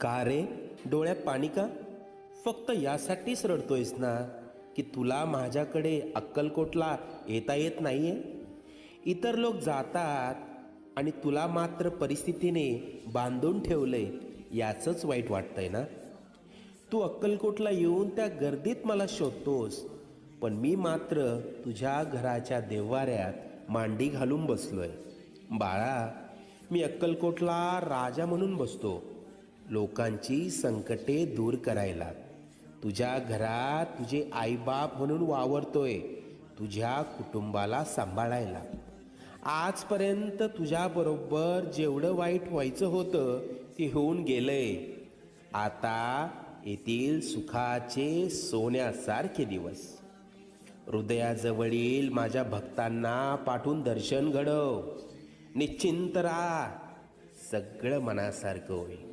का रे, डोळ्यात पाणी का? फक्त यासाठीच रडतोयस ना की तुला माझ्याकडे अक्कलकोटला येता येत नाहीये? इतर लोक जातात आणि तुला मात्र परिस्थितीने बांधून ठेवलंय, याचंच वाईट वाटतंय ना? तू अक्कलकोटला येऊन त्या गर्दीत मला शोधतोस, पण मी मात्र तुझ्या घराच्या देव्हाऱ्यात मांडी घालून बसलोय. बाळा, मी अक्कलकोटला राजा म्हणून बसतो, लोकांची संकटे दूर करायला. तुझ्या घरात तुझे आईबाप म्हणून वावरतोय, तुझ्या कुटुंबाला सांभाळायला. आजपर्यंत तुझ्याबरोबर जेवढं वाईट व्हायचं होतं ते होऊन गेलंय. आता येथील सुखाचे सोन्यासारखे दिवस. हृदयाजवळील माझ्या भक्तांना पाठवून दर्शन घडव. निश्चिंत राहा, सगळं मनासारखं होईल.